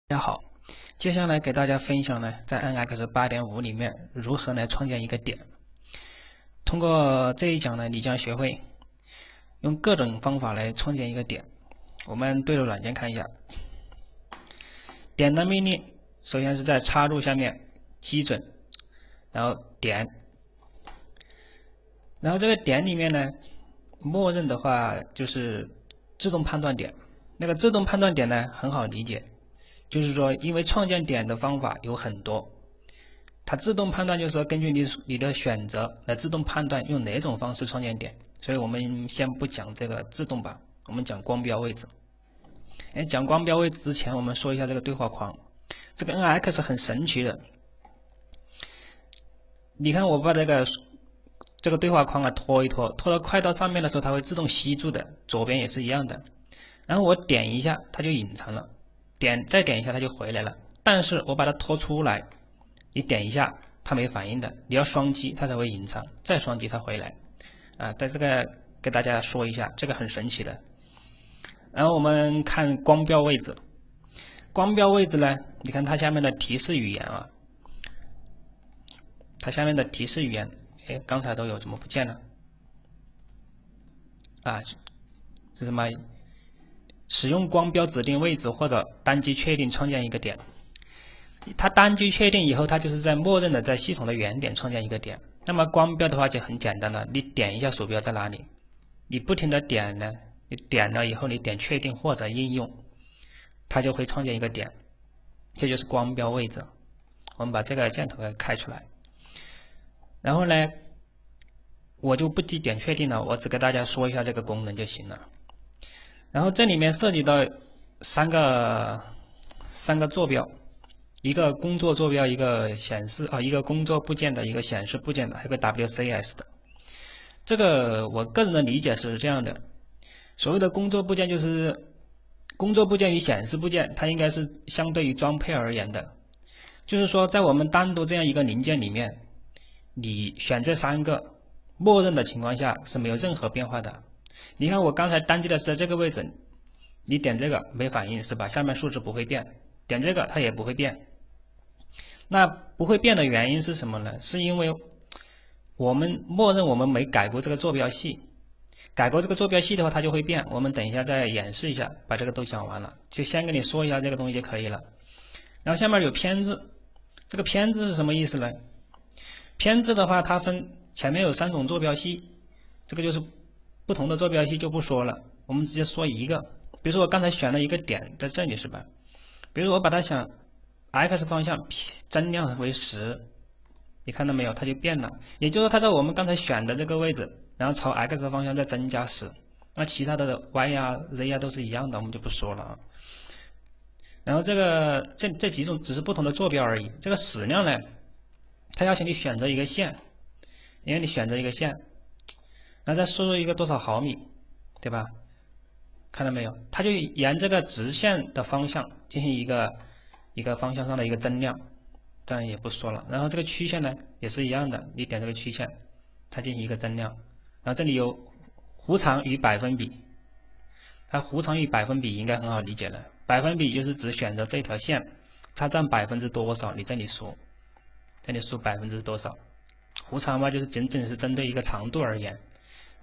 大家好，接下来给大家分享呢，在 NX 8.5里面如何来创建一个点。通过这一讲呢，你将学会用各种方法来创建一个点。我们对着软件看一下，点的命令首先是在插入下面基准，然后点，然后这个点里面呢，默认的话就是自动判断点。那个自动判断点呢，很好理解。就是说，因为创建点的方法有很多，它自动判断就是说根据你的选择来自动判断用哪种方式创建点。所以我们先不讲这个自动吧，我们讲光标位置。讲光标位置之前，我们说一下这个对话框。这个 NX 很神奇的，你看我把这个对话框啊拖一拖，拖到快到上面的时候，它会自动吸住的，左边也是一样的。然后我点一下，它就隐藏了。再点一下它就回来了，但是我把它拖出来，你点一下它没反应的，你要双击它才会隐藏，再双击它回来。在这个给大家说一下，这个很神奇的。然后我们看光标位置，光标位置呢，你看它下面的提示语言啊，它下面的提示语言，刚才都有，怎么不见了？是什么？使用光标指定位置或者单击确定创建一个点。它单击确定以后，它就是在默认的在系统的原点创建一个点。那么光标的话就很简单了，你点一下鼠标在哪里，你不停的点呢，你点了以后你点确定或者应用，它就会创建一个点。这就是光标位置。我们把这个箭头给开出来，然后呢，我就不点确定了，我只给大家说一下这个功能就行了。然后这里面涉及到三个坐标，一个工作坐标，一个显示一个工作部件的，一个显示部件的，还有个 WCS 的。这个我个人的理解是这样的：所谓的工作部件就是工作部件与显示部件，它应该是相对于装配而言的。就是说，在我们单独这样一个零件里面，你选这三个，默认的情况下是没有任何变化的。你看我刚才单击的是在这个位置，你点这个没反应是吧？下面数值不会变，点这个它也不会变。那不会变的原因是什么呢？是因为我们默认我们没改过这个坐标系，改过这个坐标系的话它就会变。我们等一下再演示一下，把这个都讲完了，就先跟你说一下这个东西就可以了。然后下面有偏置，这个偏置是什么意思呢？偏置的话它分前面有3种坐标系，这个就是不同的坐标系就不说了，我们直接说一个。比如说我刚才选了一个点在这里是吧？比如我把它想 x 方向增量为10，你看到没有？它就变了。也就是说它在我们刚才选的这个位置，然后朝 x 的方向再增加10。那其他的 y 呀、z 呀都是一样的，我们就不说了啊。然后这几种只是不同的坐标而已。这个矢量呢，它要求你选择一个线，因为你选择一个线。然后再输入一个多少毫米，对吧？看到没有？它就沿这个直线的方向进行一个方向上的一个增量，这样也不说了。然后这个曲线呢也是一样的，你点这个曲线，它进行一个增量。然后这里有弧长与百分比，它弧长与百分比应该很好理解了。百分比就是指选择这条线，它占多少，你这里输多少。弧长嘛，就是仅仅是针对一个长度而言。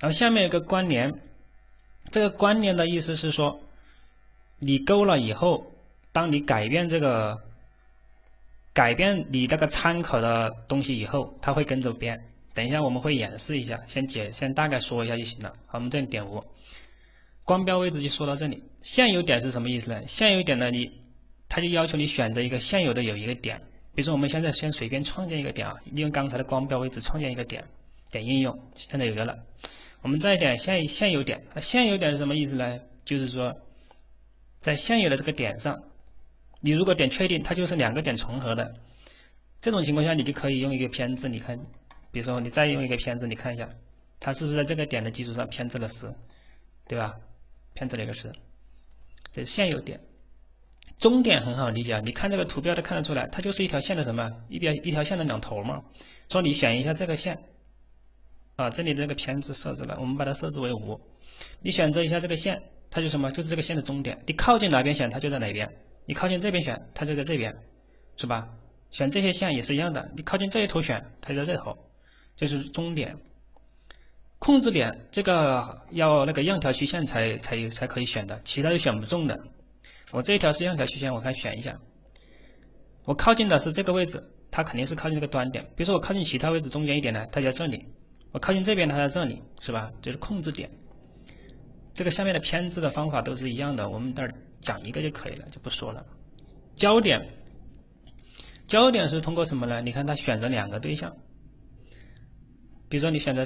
然后下面有个关联，这个关联的意思是说，你勾了以后，当你改变你那个参考的东西以后，它会跟着变。等一下我们会演示一下，先大概说一下就行了。好，我们这里点5，光标位置就说到这里。现有点是什么意思呢？现有点呢，它就要求你选择一个现有的有一个点。比如说我们现在先随便创建一个点啊，利用刚才的光标位置创建一个点，点应用，现在有个了。我们再点现有点，那现有点是什么意思呢？就是说，在现有的这个点上，你如果点确定，它就是2个点重合的。这种情况下，你就可以用一个偏置。你看，比如说你再用一个偏置，你看一下，它是不是在这个点的基础上偏置了10，对吧？偏置了一个10，这是现有点。中点很好理解啊，你看这个图标都看得出来，它就是一条线的什么？一条线的2头嘛。说你选一下这个线。这里这个偏置设置了，我们把它设置为5。你选择一下这个线，它就什么？就是这个线的终点。你靠近哪边选，它就在哪边。你靠近这边选，它就在这边，是吧？选这些线也是一样的，你靠近这一头选，它就在这头，这是中点。控制点这个要那个样条曲线才可以选的，其他就选不中的。我这一条是样条曲线，我看选一下，我靠近的是这个位置，它肯定是靠近这个端点。比如说我靠近其他位置中间一点呢，它在这里；我靠近这边，它在这里，是吧？这是控制点。这个下面的偏置的方法都是一样的，我们这儿讲一个就可以了，就不说了。焦点，焦点是通过什么呢？你看它选择两个对象，比如说你选择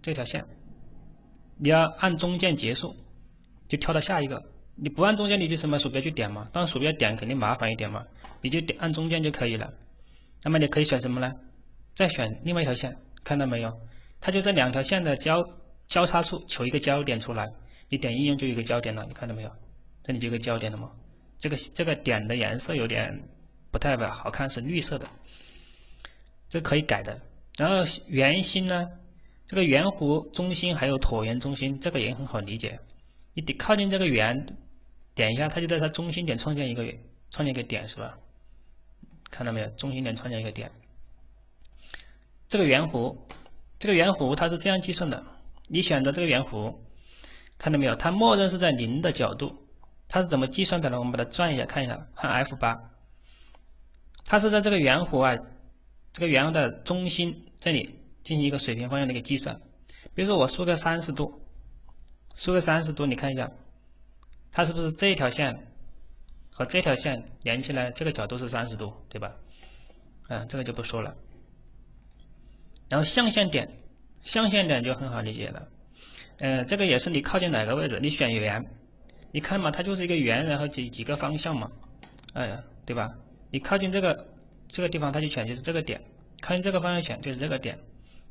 这条线，你要按中间结束，就跳到下一个。你不按中间，你就什么鼠标去点嘛？当鼠标点肯定麻烦一点嘛，你就按中间就可以了。那么你可以选什么呢？再选另外一条线，看到没有？它就这两条线的交叉处求一个焦点出来，你点应用就有一个焦点了，你看到没有？这里就有个焦点了吗？这个点的颜色有点不太好看，是绿色的，这可以改的。然后圆心呢，这个圆弧中心还有椭圆中心，这个也很好理解。你得靠近这个圆，点一下，它就在它中心点创建一个点，是吧？看到没有？中心点创建一个点。这个圆弧它是这样计算的，你选择这个圆弧，看到没有？它默认是在0的角度。它是怎么计算的呢？我们把它转一下看一下，按 F8，它是在这个圆弧啊，这个圆的中心这里进行一个水平方向的一个计算。比如说我输个30度，你看一下，它是不是这条线和这条线连起来，这个角度是30度，对吧？这个就不说了。然后象限点就很好理解了。这个也是你靠近哪个位置，你选圆。你看嘛，它就是一个圆，然后几个方向嘛，对吧？你靠近这个地方，它就选就是这个点；靠近这个方向选就是这个点。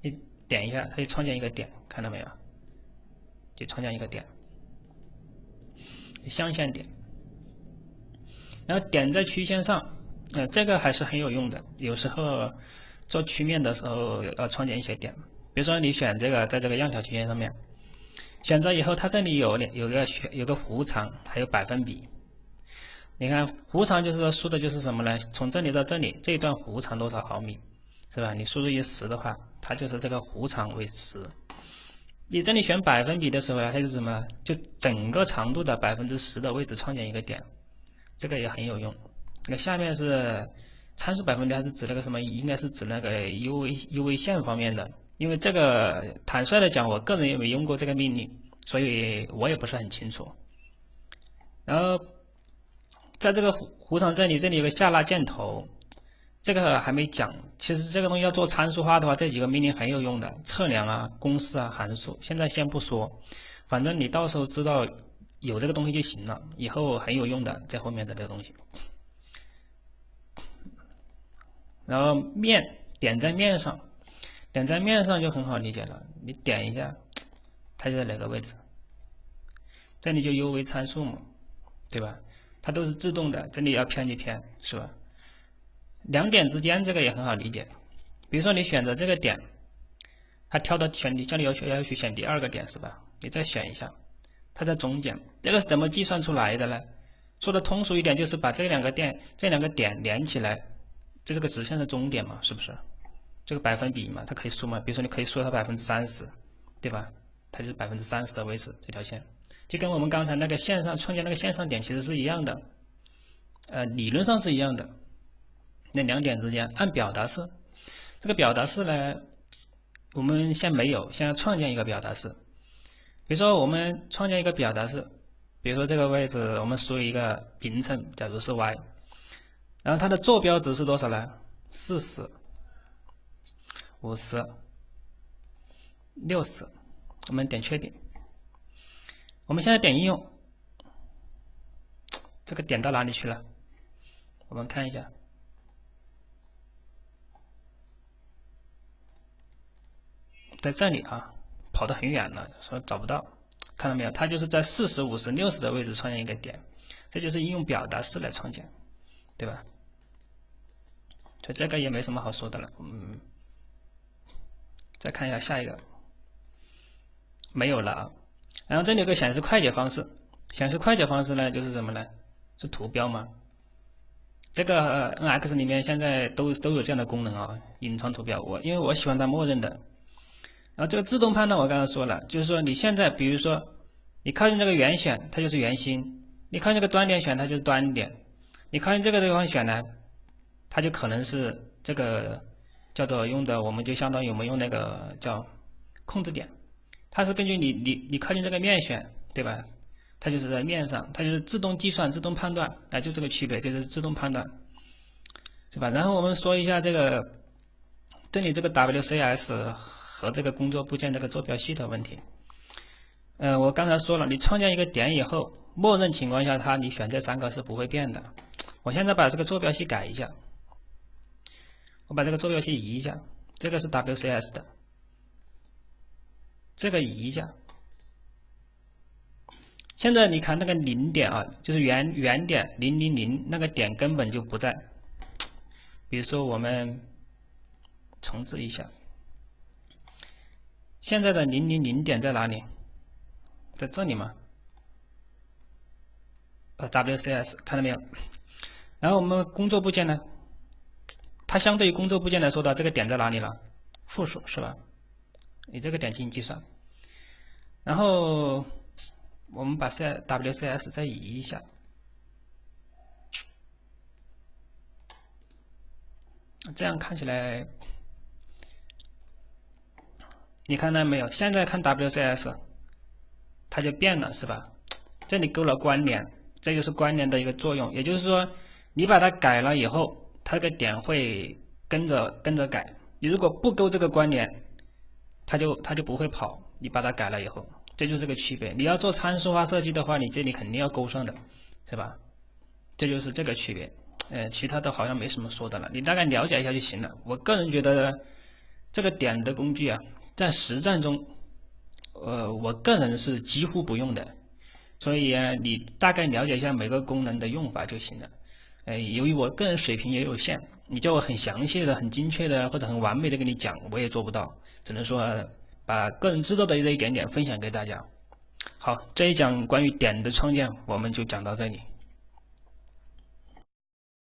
你点一下，它就创建一个点，看到没有？就创建一个点，象限点。然后点在曲线上，这个还是很有用的。有时候做曲面的时候要创建一些点，比如说你选这个，在这个样条曲线上面。选择以后，它这里有个弧长，还有百分比。你看弧长就是说输的就是什么呢？从这里到这里这一段弧长多少毫米，是吧？你输入于10的话，它就是这个弧长为10。你这里选百分比的时候呢，它就是什么呢？就整个长度的10%的位置创建一个点，这个也很有用。那个下面是参数百分比，还是指那个什么？应该是指那个 UV 线方面的。因为这个坦率的讲，我个人也没用过这个命令，所以我也不是很清楚。然后在这个弧长这里有个下拉箭头，这个还没讲。其实这个东西要做参数化的话，这几个命令很有用的，测量啊、公式啊、函数，现在先不说，反正你到时候知道有这个东西就行了，以后很有用的，在后面的这个东西。然后点在面上。点在面上就很好理解了，你点一下，它就在哪个位置，这里就 UV 参数嘛，对吧？它都是自动的，这里要偏就偏，是吧？两点之间这个也很好理解，比如说你选择这个点，它跳到叫你要去选第二个点，是吧？你再选一下，它在中间，这个是怎么计算出来的呢？说的通俗一点，就是把这两个点连起来，这个直线是终点嘛，是不是？这个百分比嘛，它可以输嘛，比如说你可以输它30%，对吧？它就是30%的位置，这条线就跟我们刚才那个线上创建那个线上点其实是一样的，理论上是一样的。那两点之间按表达式，这个表达式呢，我们现没有，现在创建一个表达式。比如说我们创建一个表达式，比如说这个位置我们输一个平乘，假如是 y， 然后它的坐标值是多少呢？40。50、60，我们点确定。我们现在点应用，这个点到哪里去了？我们看一下，在这里啊，跑得很远了，说找不到，看到没有？它就是在40、50、60的位置创建一个点，这就是应用表达式来创建，对吧？所以这个也没什么好说的了，再看一下下一个，没有了啊。然后这里有个显示快捷方式，显示快捷方式呢就是什么呢？是图标嘛。这个NX 里面现在都有这样的功能啊，隐藏图标。因为我喜欢它默认的。然后这个自动判断我刚才说了，就是说你现在比如说你靠近这个圆选，它就是圆心；你靠近这个端点选，它就是端点；你靠近这个地方选呢，它就可能是这个叫做用的，我们就相当于我们用那个叫控制点，它是根据你靠近这个面选，对吧？它就是在面上，它就是自动计算、自动判断，就这个区别，就是自动判断，是吧？然后我们说一下这里这个 WCS 和这个工作部件这个坐标系的问题。我刚才说了，你创建一个点以后，默认情况下你选这3个是不会变的。我现在把这个坐标系改一下，我把这个坐标系移一下，这个是 WCS 的，这个移一下。现在你看那个0点啊，就是原点000那个点根本就不在。比如说我们重置一下，现在的000点在哪里？在这里吗？WCS 看到没有？然后我们工作部件呢，它相对于工作部件来说的这个点在哪里了？负数是吧？以这个点进行计算，然后我们把 WCS 再移一下，这样看起来，你看到没有？现在看 WCS， 它就变了，是吧？这里勾了关联，这就是关联的一个作用。也就是说，你把它改了以后，它这个点会跟着改。你如果不勾这个关联，它就不会跑。你把它改了以后，这就是个区别。你要做参数化设计的话，你这里肯定要勾上的，是吧？这就是这个区别。其他的好像没什么说的了，你大概了解一下就行了。我个人觉得这个点的工具啊，在实战中，我个人是几乎不用的。所以你大概了解一下每个功能的用法就行了。由于我个人水平也有限，你叫我很详细的、很精确的或者很完美的跟你讲，我也做不到，只能说把个人知道的这一点点分享给大家。好，这一讲关于点的创建我们就讲到这里。